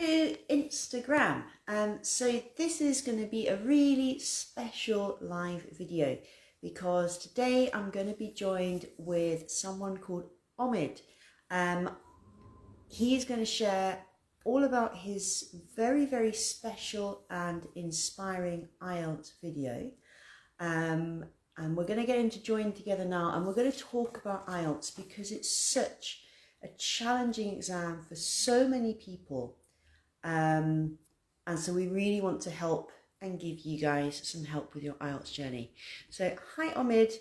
To Instagram. So this is going to be a really special live video because today I'm going to be joined with someone called Omid. Um, he's going to share all about his very special and inspiring Ielts video. And we're going to get into join together now, and we're going to talk about Ielts because it's such a challenging exam for so many people. And so we really want to help and give you guys some help with your IELTS journey. So hi Omid,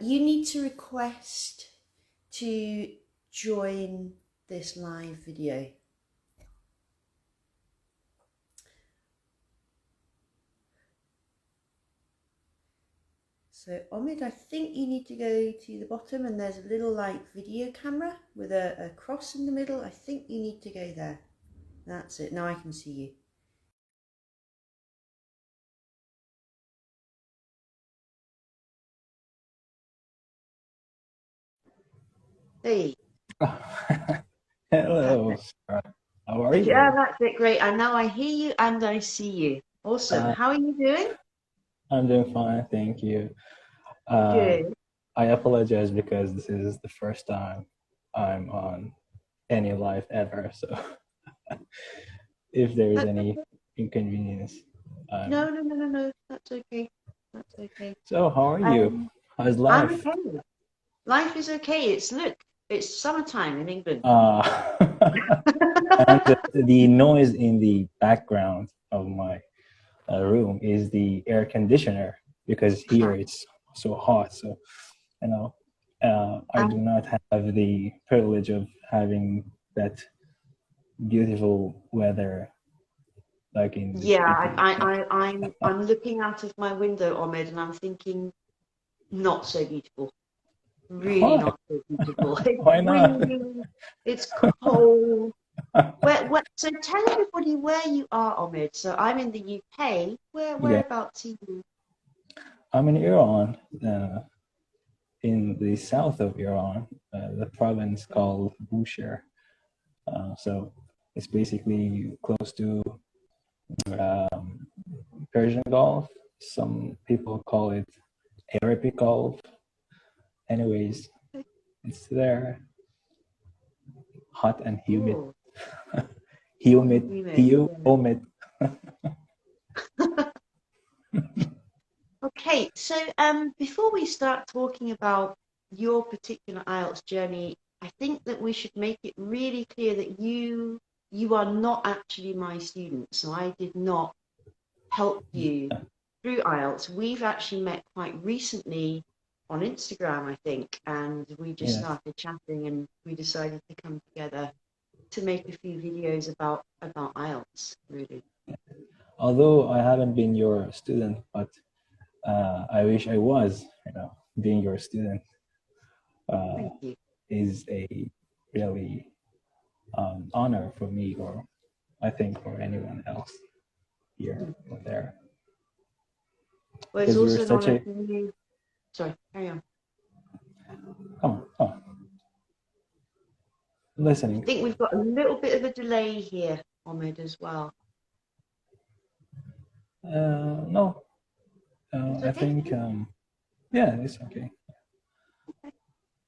you need to request to join this live video. So Omid, I think you need to go to the bottom and there's a little like video camera with a cross in the middle. I think you need to go there. That's it. Now I can see you. Hey. Hello, Perfect. Sarah. How are Yeah, you? that's it. Great. And now I hear you and I see you. Awesome. Uh, How are you doing? I'm doing fine, thank you. Uh, Good. I apologize because this is the first time I'm on any live ever, so if there is That's any okay. inconvenience. Um, No. That's okay. That's okay. so, how are you? Um, How's I'm life? okay. Life is okay. It's summertime in England. Uh, and the noise in the background of my room is the air conditioner because here it's so hot. So you know, I do Um, not have the privilege of having that beautiful weather like in the yeah, Philippines. I'm looking out of my window, Omid, and I'm thinking, not so beautiful. Really Why? not so beautiful. It's Why not? windy. It's cold. So tell everybody where you are, Omid. So I'm in the UK. Yeah, Whereabouts are you? I'm in Iran, in the south of Iran, the province called Bushehr. So it's basically close to um, Persian Gulf. Some people call it Arabic Gulf. Anyways, it's there, hot and humid. Oh, hot and Humid, humid. humid. Okay, so before we start talking about your particular IELTS journey, I think that we should make it really clear that you are not actually my student. So I did not help you through IELTS. We've actually met quite recently on Instagram, I think, and we just Yes. started chatting and we decided to come together to make a few videos about IELTS, really. Although I haven't been your student, but I wish I was. Being your student uh, Thank you. is a really honor for me, or I think for anyone else here or there, Well, it's because you're also an such honor a for you. Sorry, carry on. come on, I'm I listening. think we've got a little bit of a delay here, Omid, as well. No, It's I okay? think yeah, it's okay.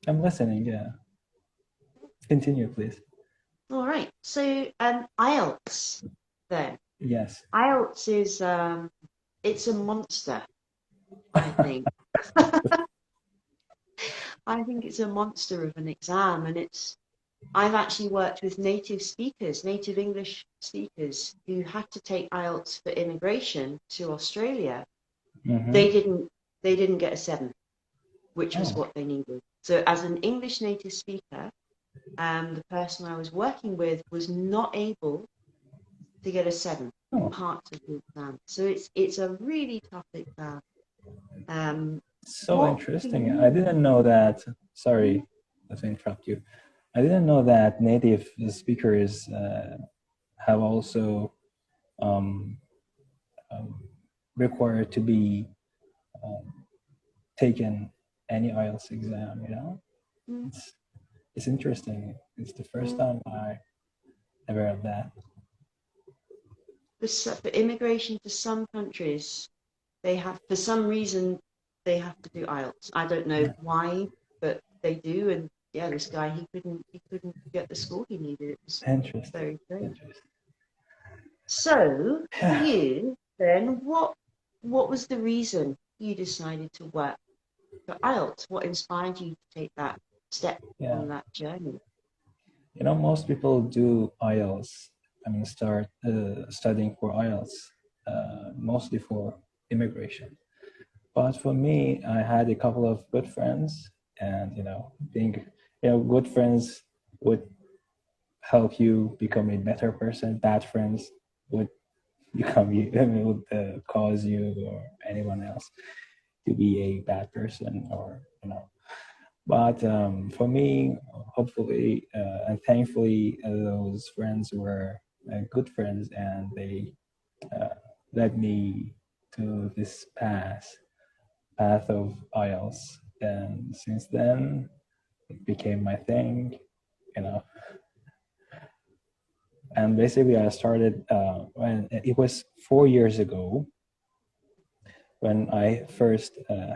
I'm listening. Yeah, continue, please. All right. So, IELTS then. Yes. IELTS is it's a monster, I think. I think it's a monster of an exam, and I've actually worked with native speakers, native English speakers, who had to take IELTS for immigration to Australia. Mm-hmm. They didn't get a 7, which was Oh, what they needed. So, as an English native speaker, the person I was working with was not able to get a 7 in oh, parts of the exam. So it's a really tough exam. Um, so what for interesting. I you? didn't know that. Sorry to interrupt you. I didn't know that native speakers have also um, um, required to be um, taken any IELTS exam. Mm, It's interesting. It's the first mm. time I ever heard of that. for immigration to some countries, they have, for some reason, they have to do IELTS. I don't know Yeah, why, but they do. And yeah, this guy, he couldn't get the score he needed. It was interesting. very strange. Interesting. So for Yeah, you, then, what was the reason you decided to work for IELTS? What inspired you to take that step yeah. on that journey? You know, most people do IELTS. I mean, start studying for IELTS, mostly for immigration. But for me, I had a couple of good friends, and being good friends would help you become a better person. Bad friends would become you, I mean, would cause you or anyone else to be a bad person, or But for me, hopefully and thankfully, those friends were good friends, and they uh, led me to this path of IELTS. And since then, it became my thing, you know. And basically, I started when it was 4 years ago when I first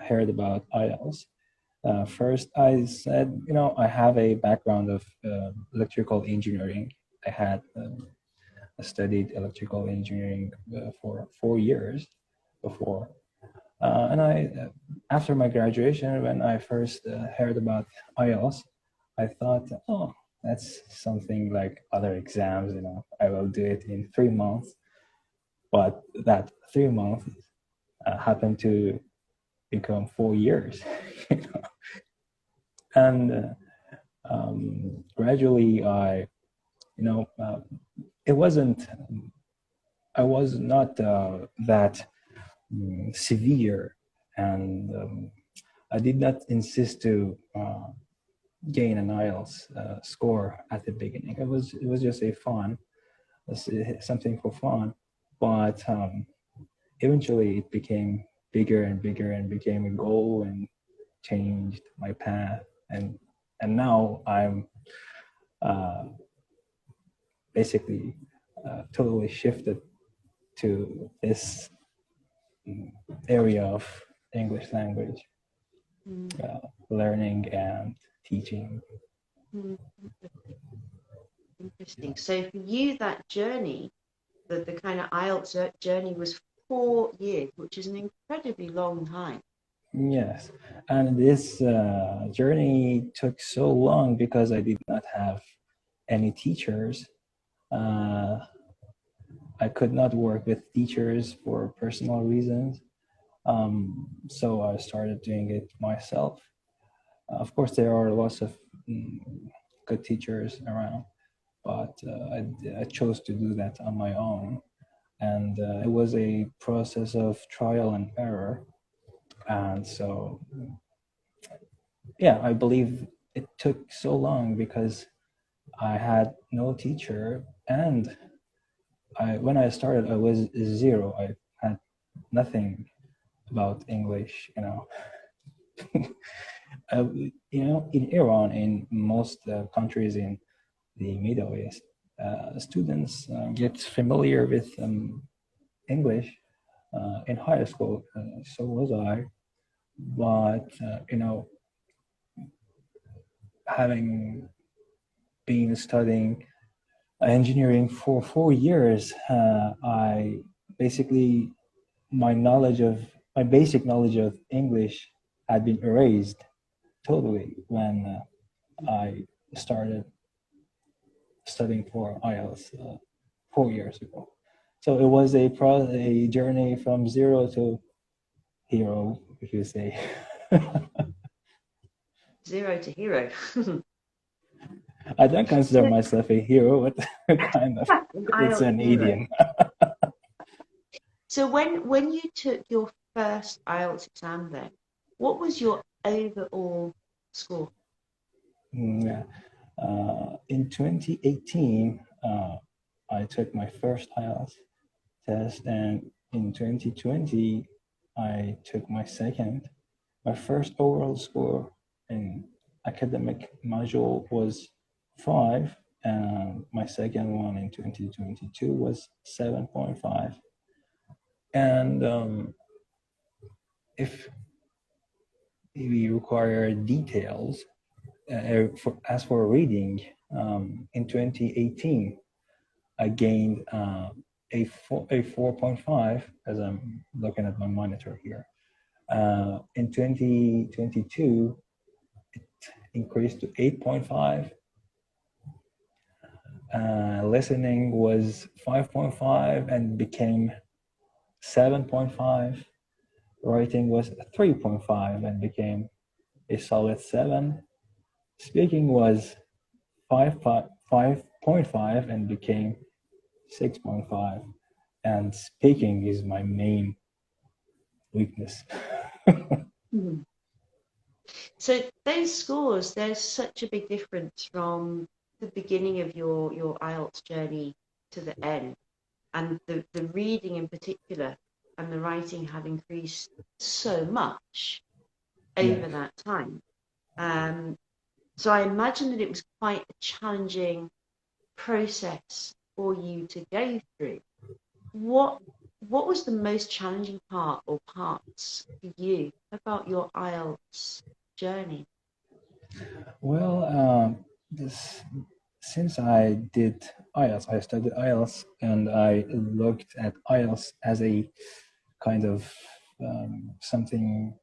heard about IELTS. First, I said, I have a background of electrical engineering. I had studied electrical engineering for 4 years before. After my graduation, when I first heard about IELTS, I thought, oh, that's something like other exams. I will do it in 3 months. But that 3 months happened to become 4 years. And gradually, it wasn't, I was not that severe, and I did not insist to gain an IELTS score at the beginning. It was just a fun, something for fun, but eventually it became bigger and bigger and became a goal and changed my path. And now I'm uh, basically totally shifted to this area of English language Mm, learning and teaching. mm, interesting. So for you, that journey, the kind of IELTS journey was 4 years, which is an incredibly long time. Yes, and this journey took so long because I did not have any teachers. Uh, I could not work with teachers for personal reasons. So I started doing it myself. Of course, there are lots of mm, good teachers around, but I chose to do that on my own. And it was a process of trial and error. And so, yeah, I believe it took so long because I had no teacher, and when I started, I was zero. I had nothing about English. uh, in Iran, in most countries in the Middle East, students get familiar with English in high school. So was I. But having been studying engineering for 4 years, I basically my basic knowledge of English had been erased totally when I started studying for IELTS 4 years ago. So it was a journey from zero to hero, if you say. Zero to hero. I don't consider So myself a hero, but kind of. an It's IELTS an hero. idiom. So when you took your first IELTS exam then, what was your overall score? Yeah. In 2018, I took my first IELTS test, and in 2020, I took my second. My first overall score in academic module was 5, and my second one in 2022 was 7.5. And if we require details, as for reading, in 2018, I gained a 4.5, as I'm looking at my monitor here. In 2022, it increased to 8.5. Listening was 5.5 and became 7.5. Writing was 3.5 and became a solid 7. Speaking was 5.5 and became 6.5. And speaking is my main weakness. Mhm. So those scores, there's such a big difference from the beginning of your IELTS journey to the end, and the reading in particular and the writing have increased so much over Yes. that time. So I imagine that it was quite a challenging process for you to go through. What what was the most challenging part or parts for you about your IELTS journey? Well, this since I did IELTS, I studied IELTS, and I looked at IELTS as a kind of something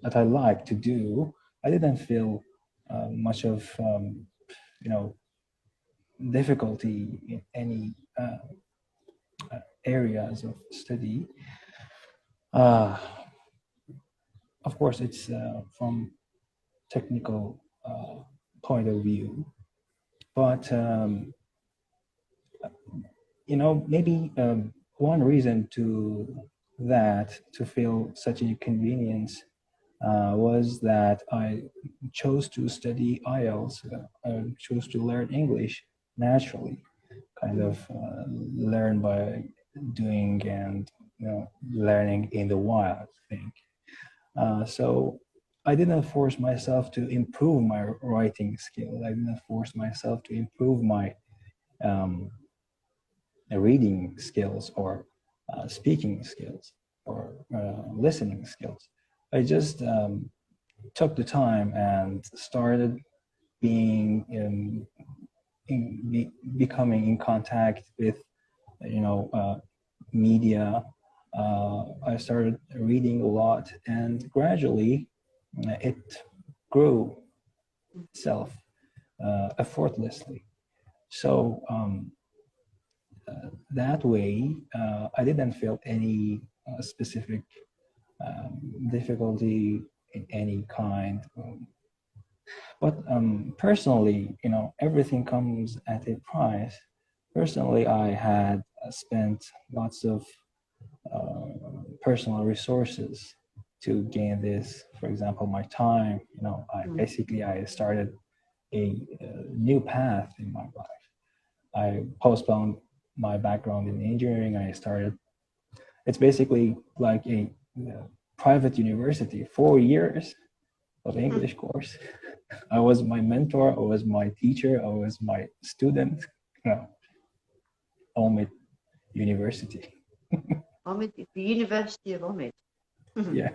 that I like to do. I didn't feel much of you know difficulty in any areas of study. Uh, of course, it's from technical point of view, but maybe one reason to feel such an inconvenience was that I chose to study IELTS. I chose to learn English naturally, kind of learn by doing and learning in the wild thing. So I didn't force myself to improve my writing skills. I didn't force myself to improve my um, reading skills or speaking skills or listening skills. I just took the time and started being becoming in contact with you know uh, media. I started reading a lot, and gradually it grew itself effortlessly. So that way, I didn't feel any specific difficulty in any kind. But personally, everything comes at a price. Personally, I had spent lots of personal resources to gain this. For example, my time. Mm. I started a new path in my life. I postponed my background in engineering. I started. It's basically like a private university, 4 years of English course. I was my mentor, I was my teacher, I was my student. Omid University. Omid, the University of Omid. Yeah.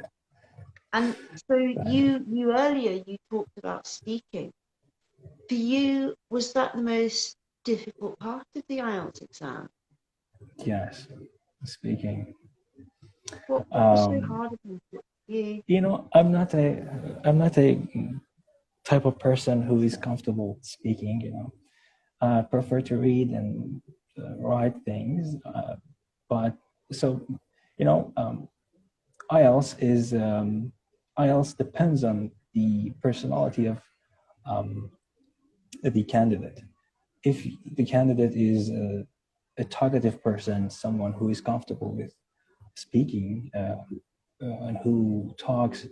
And so you earlier you talked about speaking. For you, was that the most difficult part of the IELTS exam? Yes. Speaking. What was so Um, hard about it for you? I'm not a type of person who is comfortable speaking. I prefer to read and write things. But so, you know, um, IELTS is IELTS depends on the personality of um, the candidate. If the candidate is a talkative person, someone who is comfortable with speaking and who talks,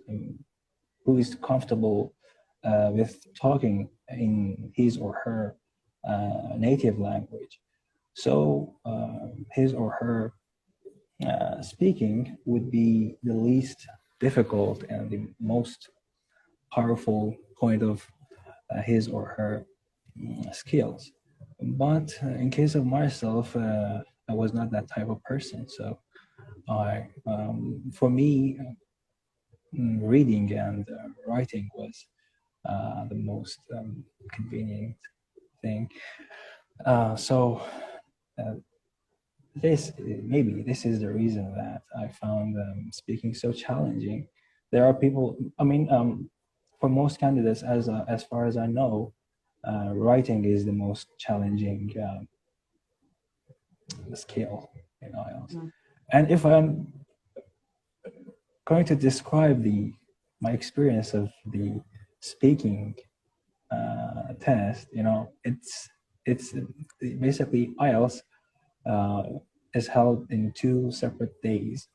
who is comfortable with talking in his or her native language, so his or her speaking would be the least difficult and the most powerful point of his or her skills. But in case of myself, I was not that type of person. So for me, reading and writing was the most convenient thing. So uh, maybe this is the reason that I found speaking so challenging. There are people. I mean, for most candidates, as far as I know, writing is the most challenging skill in IELTS. Mm. And if I'm going to describe my experience of the speaking test, it's basically IELTS uh, is held in 2 separate days.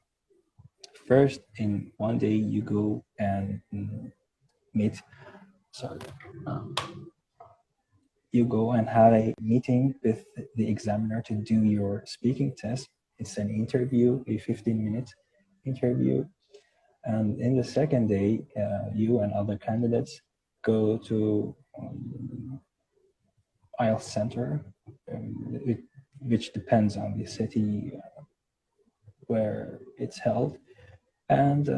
First, in one day, you go and meet. Sorry, um, you go and have a meeting with the examiner to do your speaking test. It's an interview, a 15-minute interview. And in the second day, you and other candidates go to IELTS center, which depends on the city where it's held, and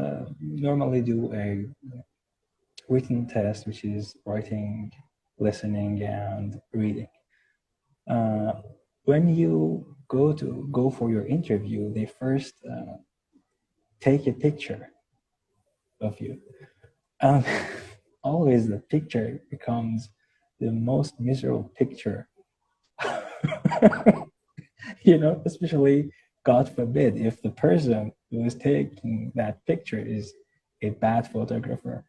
normally do a written test, which is writing, listening, and reading. When you go for your interview, they first take a picture of you, and always the picture becomes the most miserable picture. Especially, God forbid, if the person who is taking that picture is a bad photographer.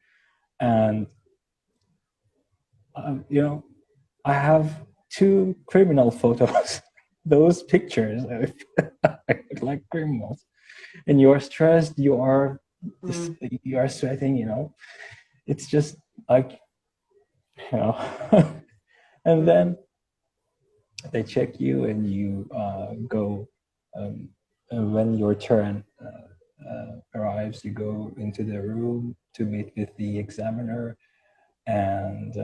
And I have 2 criminal photos. Those pictures I look like criminals, and you are stressed. You are sweating. It's just like you know, and then they check you, and you go. When your turn arrives, you go into the room to meet with the examiner, and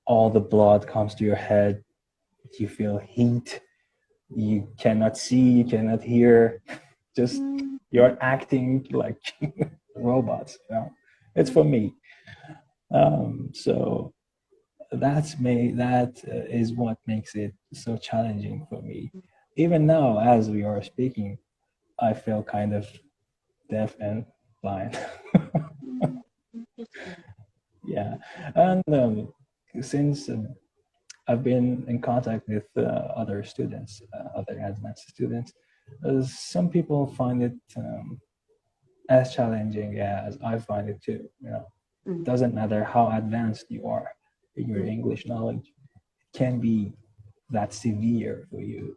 all the blood comes to your head. You feel heat. You cannot see. You cannot hear. Just you're acting like robots. It's for me. So that is what makes it so challenging for me. Even now, as we are speaking, I feel kind of deaf and blind. Yeah, and since I've been in contact with other students, other advanced students, some people find it as challenging as I find it too. It doesn't matter how advanced you are in your English knowledge, it can be that severe for you,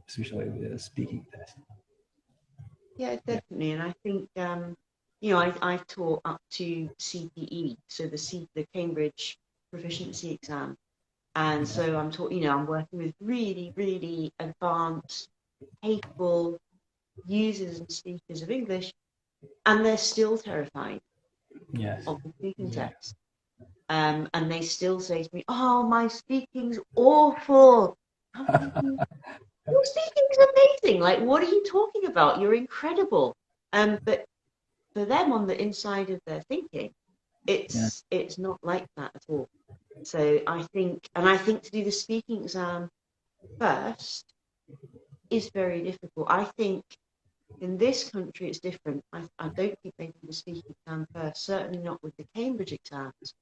especially with the speaking test. Yeah, definitely. And I think, I've taught up to CPE, so the Cambridge Proficiency Exam. And so I'm I'm working with really, really advanced, capable users and speakers of English, and they're still terrified Yes. of the speaking Yeah. test. And they still say to me, "Oh, my speaking's awful." I'm thinking, your speaking's amazing. Like, what are you talking about? You're incredible. But for them, on the inside of their thinking, Yeah. it's not like that at all. So I think to do the speaking exam first is very difficult. I think in this country it's different. I don't think they do the speaking exam first, certainly not with the Cambridge exams.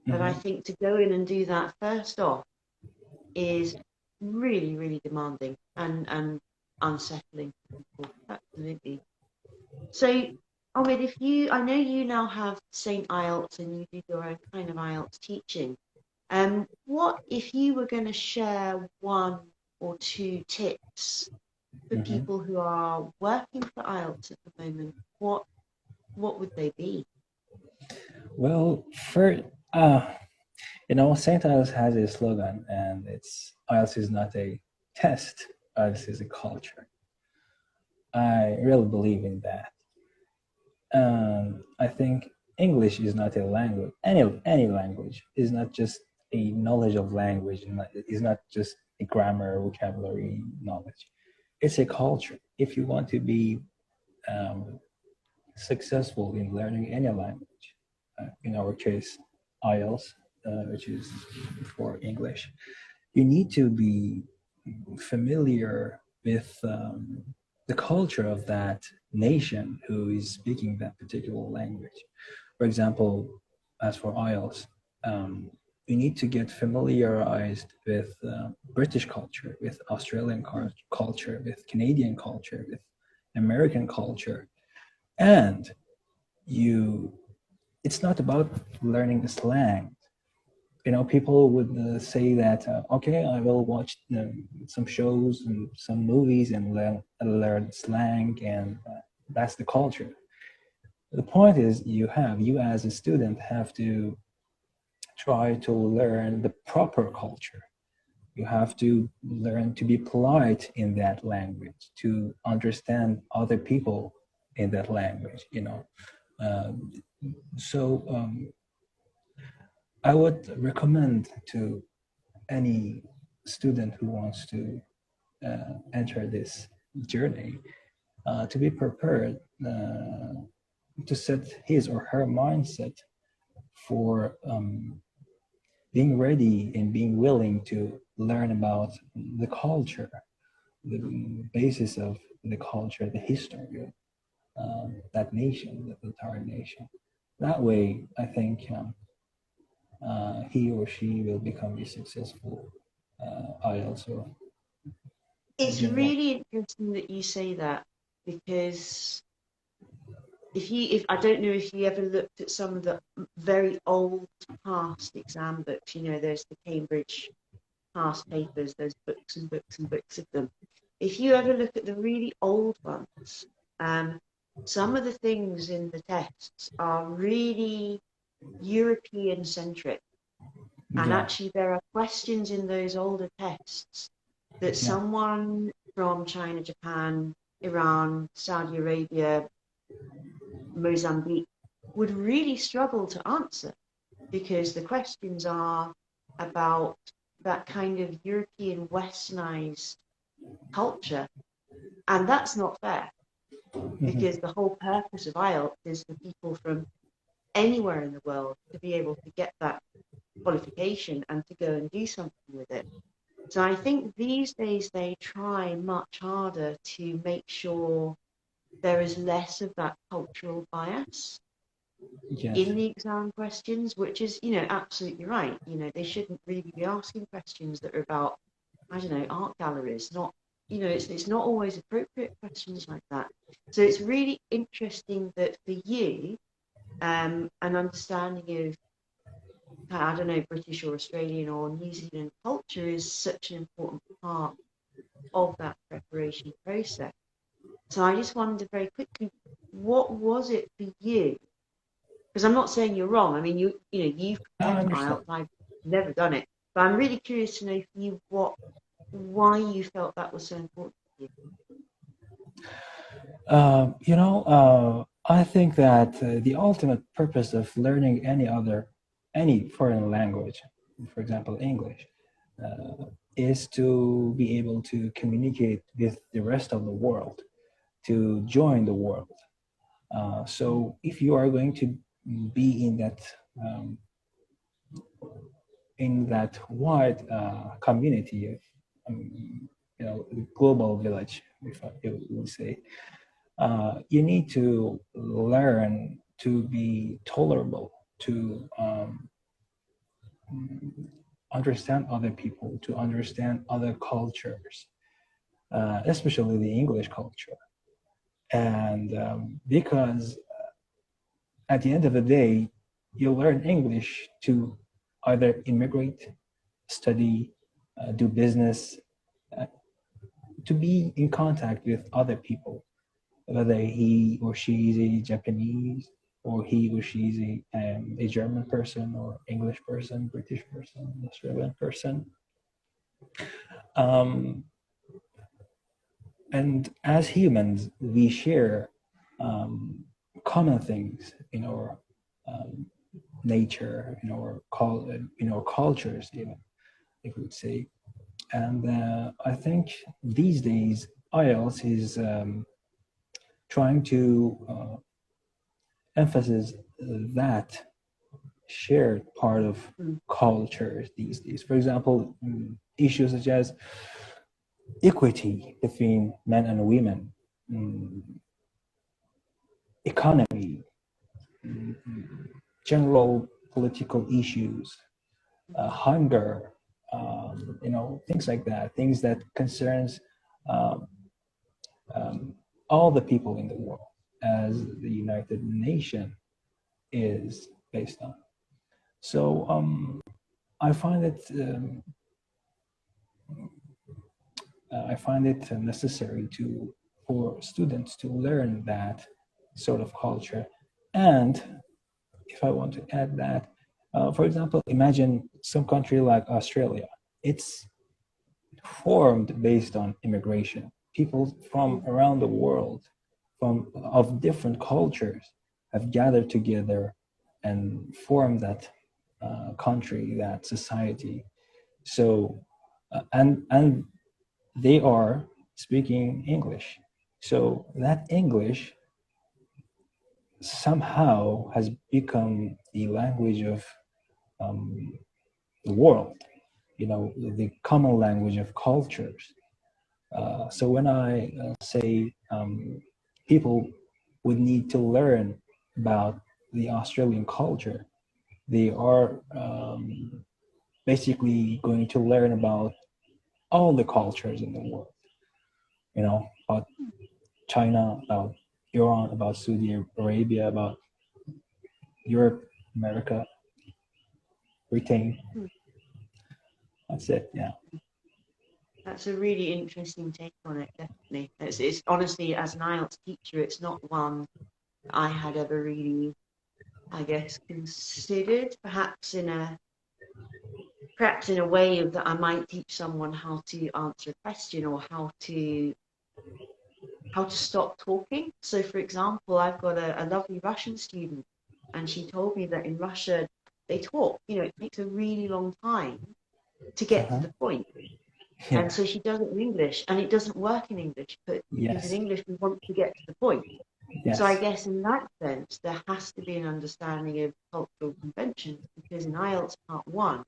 But I think to go in and do that first off is really, really demanding and unsettling for people. Absolutely. So, Omid, I know you now have St. Ielts and you do your own kind of Ielts teaching. What if you were going to share 1 or 2 tips for people who are working for IELTS at the moment? What would they be? Well, St. Ives has a slogan, and it's IELTS is not a test, IELTS is a culture. I really believe in that. I think English is not a language. Any language is not just a knowledge of language. It's not just a grammar, vocabulary knowledge. It's a culture. If you want to be successful in learning any language, in our case, Ielts, which is for English, you need to be familiar with the culture of that nation who is speaking that particular language. For example, as for IELTS, you need to get familiarized with British culture, with Australian culture, with Canadian culture, with American culture. And you, it's not about learning the slang. People would say that, okay, I will watch some shows and some movies and learn slang, and that's the culture. The point is, you as a student have to try to learn the proper culture. You have to learn to be polite in that language, to understand other people in that language. Um, so I would recommend to any student who wants to enter this journey to be prepared, to set his or her mindset for being ready and being willing to learn about the culture, the basis of the culture, the history of that nation, that entire nation. That way, I think he or she will become a successful IELTS or It's general. really interesting that you say that, because if I don't know if you ever looked at some of the very old past exam books, there's the Cambridge past papers, there's books and books and books of them. If you ever look at the really old ones, some of the things in the tests are really European centric. And Yeah, actually, there are questions in those older tests that yeah, someone from China, Japan, Iran, Saudi Arabia, Mozambique would really struggle to answer, because the questions are about that kind of European westernized culture. And that's not fair, because the whole purpose of IELTS is for people from anywhere in the world to be able to get that qualification and to go and do something with it. So I think these days they try much harder to make sure there is less of that cultural bias yes. in the exam questions, which is, absolutely right. They shouldn't really be asking questions that are about, I don't know, art galleries, not, it's not always appropriate questions like that. So it's really interesting that for you, an understanding of, I don't know, British or Australian or New Zealand culture is such an important part of that preparation process. So I just wondered very quickly, what was it for you? Because I'm not saying you're wrong. I mean, you've I prepared for understand. IELTS. I've never done it, but I'm really curious to know for you why you felt that was so important to you. I think that the ultimate purpose of learning any foreign language, for example, English, is to be able to communicate with the rest of the world, to join the world. So if you are going to be um, in that wide community of, global village, if I would say, you need to learn to be tolerable, to understand other people, to understand other cultures, especially the English culture. And because at the end of the day, you learn English to either immigrate, study, do business, uh, to be in contact with other people, whether he or she is a Japanese, or he or she is a German person, or English person, British person, Australian person. Um, and as humans, we share common things in our nature, or cultures, even if we would say. And I think these days IELTS is trying to emphasize that shared part of Mm. cultures these days. For example, issues such as equity between men and women, mm, economy, general political issues, hunger, things like that, things that concerns um, all the people in the world, as the United Nation is based on. So I find it necessary for students to learn that sort of culture. And if I want to add that, for example, imagine some country like Australia. It's formed based on immigration. People from around the world, from of different cultures, have gathered together and formed that country, that society. So, and they are speaking English. So that English somehow has become the language of the world, the common language of cultures. So when I say people would need to learn about the Australian culture, they are basically going to learn about all the cultures in the world, about China, about Iran, about Saudi Arabia, about Europe, America, Britain. Mm. That's it. Yeah. That's a really interesting take on it, definitely. It's honestly, as an IELTS teacher, it's not one I had ever really, I guess, considered. Perhaps in a way of that I might teach someone how to answer a question or how to stop talking. So, for example, I've got a lovely Russian student, and she told me that in Russia they talk. It takes a really long time to get to Uh-huh. the point. And Yeah. so she does it in English, and it doesn't work in English, but because in Yes. English we want to get to the point. So I Yes. guess in that sense, there has to be an understanding of cultural conventions, because in IELTS Part 1,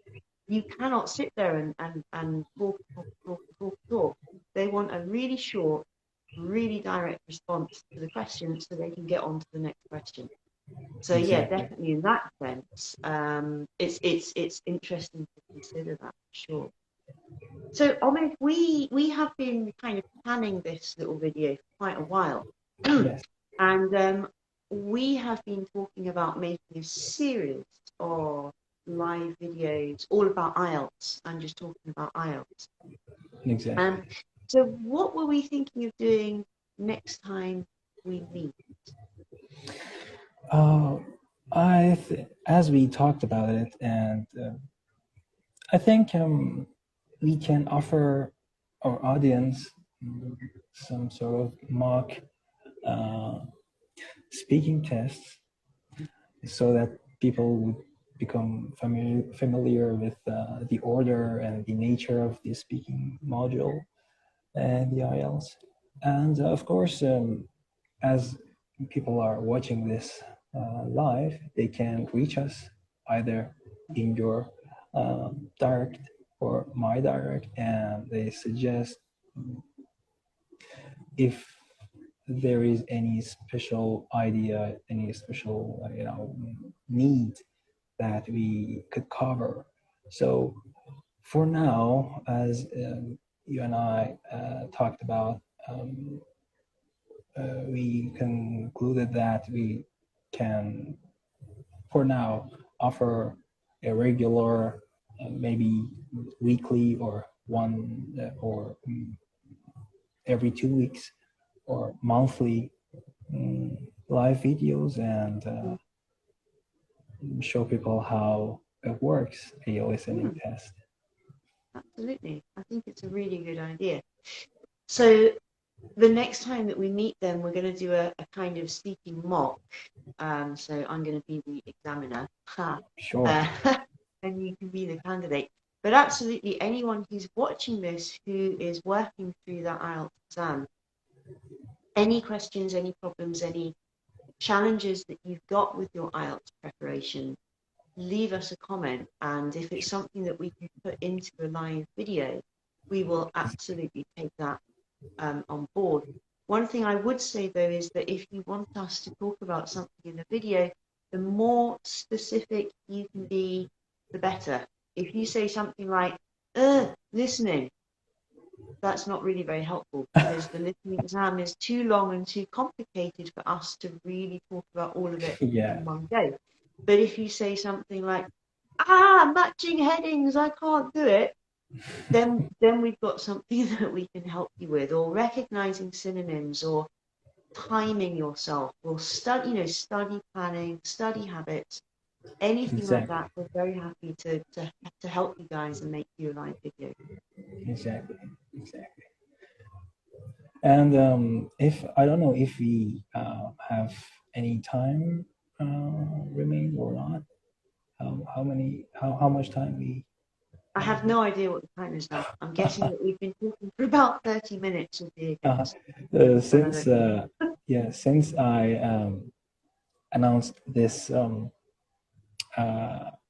you cannot sit there and talk. They want a really short, really direct response to the question so they can get on to the next question. So yeah, Exactly. definitely in that sense, it's interesting to consider that for sure. So, Omid, we have been kind of planning this little video for quite a while, Yes. and we have been talking about making a series of live videos all about IELTS and just talking about IELTS. Exactly. Um, so, what were we thinking of doing next time we meet? Uh, as we talked about it, and I think we can offer our audience some sort of mock uh, speaking tests so that people would become familiar with the order and the nature of the speaking module and the IELTS. And of course, as people are watching this live, they can reach us either in your direct or my direct, and they suggest if there is any special idea, any special need that we could cover. So for now, as you and I talked about, we concluded that we can, for now, offer a regular, maybe weekly or one or every 2 weeks or monthly live videos and show people how it works, a listening Hmm, test. absolutely. I think it's a really good idea. So the next time that we meet them, we're going to do a kind of speaking mock. So I'm going to be the examiner. Ha. Sure. Uh, and you can be the candidate. But absolutely, anyone who's watching this who is working through that IELTS exam, any questions, any problems, any challenges that you've got with your IELTS preparation, leave us a comment. And if it's something that we can put into a live video, we will absolutely take that on board. One thing I would say, though, is that if you want us to talk about something in a video, the more specific you can be, the better. If you say something like, listening, that's not really very helpful, because the listening exam is too long and too complicated for us to really talk about all of it Yeah, in one go. But if you say something like, matching headings, I can't do it, then we've got something that we can help you with, or recognizing synonyms, or timing yourself, or study planning, study habits, anything like exactly. that. We're very happy to help you guys and make you a live video. Exactly. Exactly. And if I don't know if we have any time remain or not. How much time we I have no idea what the time is now. I'm guessing that we've been talking for about 30 minutes with the uh, against. And I since don't know. since I announced this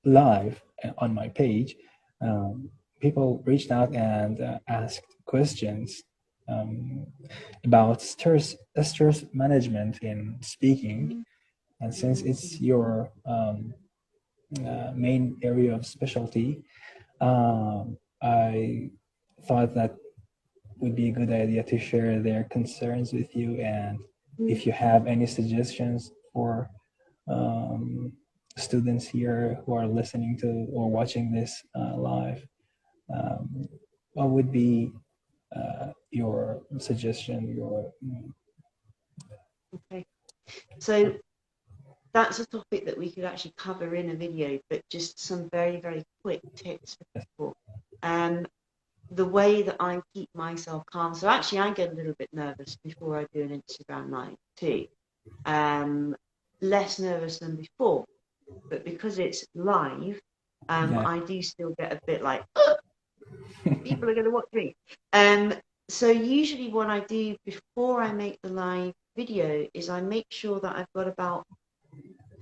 live on my page, people reached out and asked questions um, about stress management in speaking. And since it's your main area of specialty, I thought that would be a good idea to share their concerns with you. And if you have any suggestions for um, students here who are listening to or watching this live, what would be your suggestion? Okay. So that's a topic that we could actually cover in a video, but just some very, very quick tips for people. The way that I keep myself calm. So actually, I get a little bit nervous before I do an Instagram live too. Less nervous than before, but because it's live, Yeah. I do still get a bit like, people are going to watch me. So usually what I do before I make the live video is I make sure that I've got about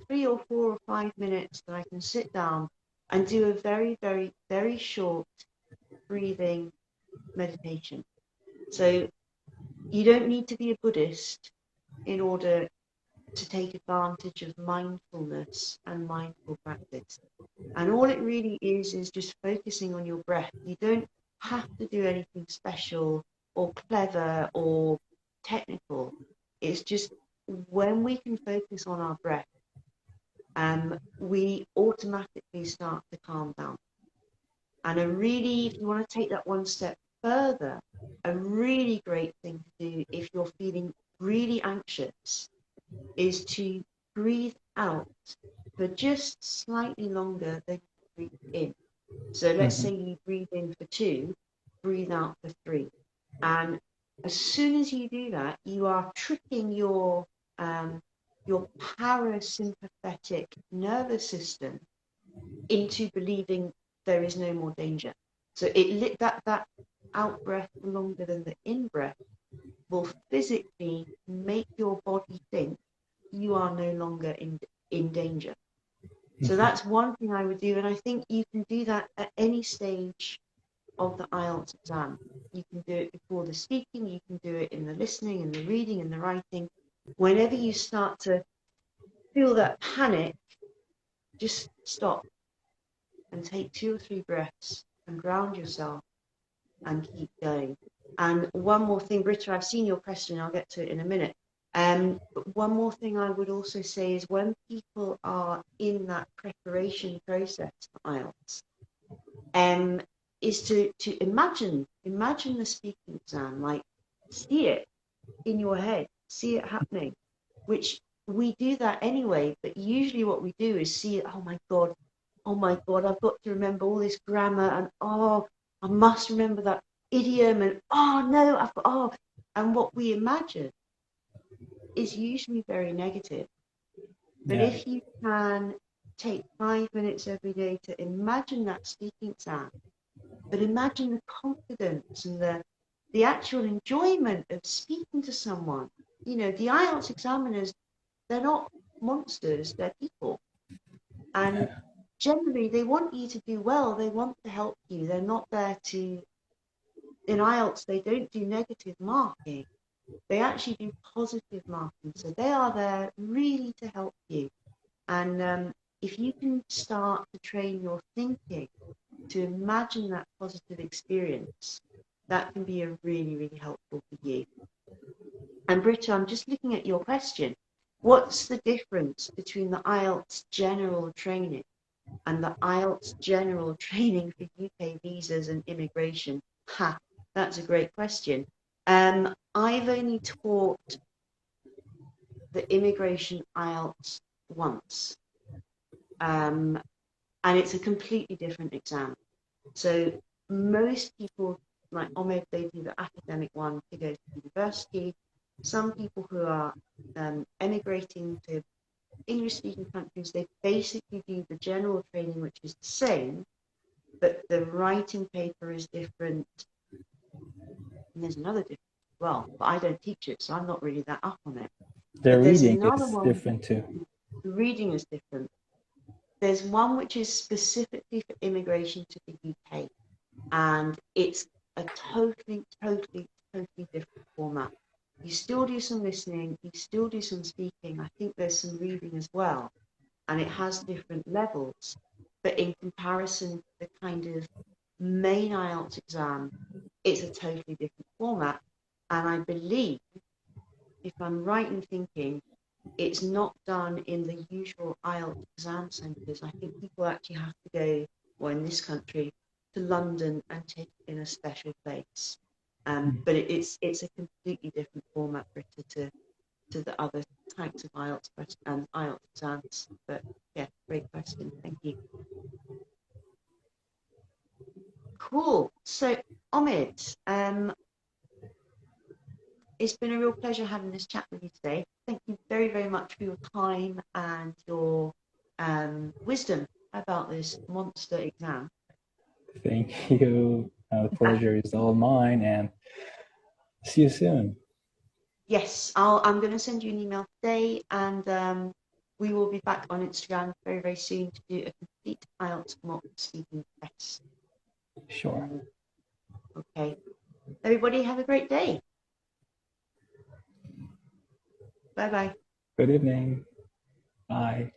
3 or 4 or 5 minutes that I can sit down and do a very, very, very short breathing meditation. So you don't need to be a Buddhist in order to take advantage of mindfulness and mindful practice. And all it really is just focusing on your breath. You don't have to do anything special or clever or technical. It's just when we can focus on our breath, we automatically start to calm down. And if you want to take that one step further, a really great thing to do if you're feeling really anxious is to breathe out for just slightly longer than you breathe in. So let's say Mhm. you breathe in for 2, breathe out for 3. And as soon as you do that, you are tricking your parasympathetic nervous system into believing there is no more danger. So that out breath longer than the in breath will physically make your body think you are no longer in danger. So Mhm. that's one thing I would do, and I think you can do that at any stage of the IELTS exam. You can do it before the speaking, you can do it in the listening, in the reading, in the writing. Whenever you start to feel that panic, just stop and take 2 or 3 breaths and ground yourself and keep going. And one more thing, Britta, I've seen your question, I'll get to it in a minute. But one more thing I would also say is when people are in that preparation process for IELTS, is to imagine the speaking exam, like see it in your head, see it happening, which we do that anyway, but usually what we do is see it, oh my God, I've got to remember all this grammar, and I must remember that idiom, and oh no, And what we imagine is usually very negative. But Yeah. if you can take 5 minutes every day to imagine that speaking exam, but imagine the confidence and the actual enjoyment of speaking to someone. You know, the IELTS examiners, they're not monsters, they're people. And Yeah. generally, they want you to do well, they want to help you. They're not there to, in IELTS, they don't do negative marking, they actually do positive marking. So they are there really to help you. And if you can start to train your thinking to imagine that positive experience, that can be a really, really helpful for you. And Britta, I'm just looking at your question. What's the difference between the IELTS general training and the IELTS general training for UK visas and immigration? Ha, that's a great question. I've only taught the immigration IELTS once, and it's a completely different exam. So most people, like Omid, they do the academic one to go to university. Some people who are emigrating to English-speaking countries, they basically do the general training, which is the same, but the writing paper is different. And there's another difference as well, but I don't teach it, so I'm not really that up on it. The But there's reading another is one, different too. the reading is different. There's one which is specifically for immigration to the UK, and it's a totally, totally, totally different format. You still do some listening, you still do some speaking. I think there's some reading as well, and it has different levels. But in comparison to the kind of main IELTS exam, it's a totally different format. And I believe, if I'm right in thinking, it's not done in the usual IELTS exam centres. I think people actually have to go, well, in this country, to London and take it in a special place. But it's a completely different format, Britta, to the other types of IELTS and IELTS exams. But yeah, great question. Thank you. Cool. So, Omid, it's been a real pleasure having this chat with you today. Thank you very, very much for your time and your wisdom about this monster exam. Thank you. The pleasure is all mine, and see you soon. Yes, I'm going to send you an email today, and we will be back on Instagram very, very soon to do a complete IELTS mock speaking test. Sure. Okay. Everybody have a great day. Bye-bye. Good evening. Bye.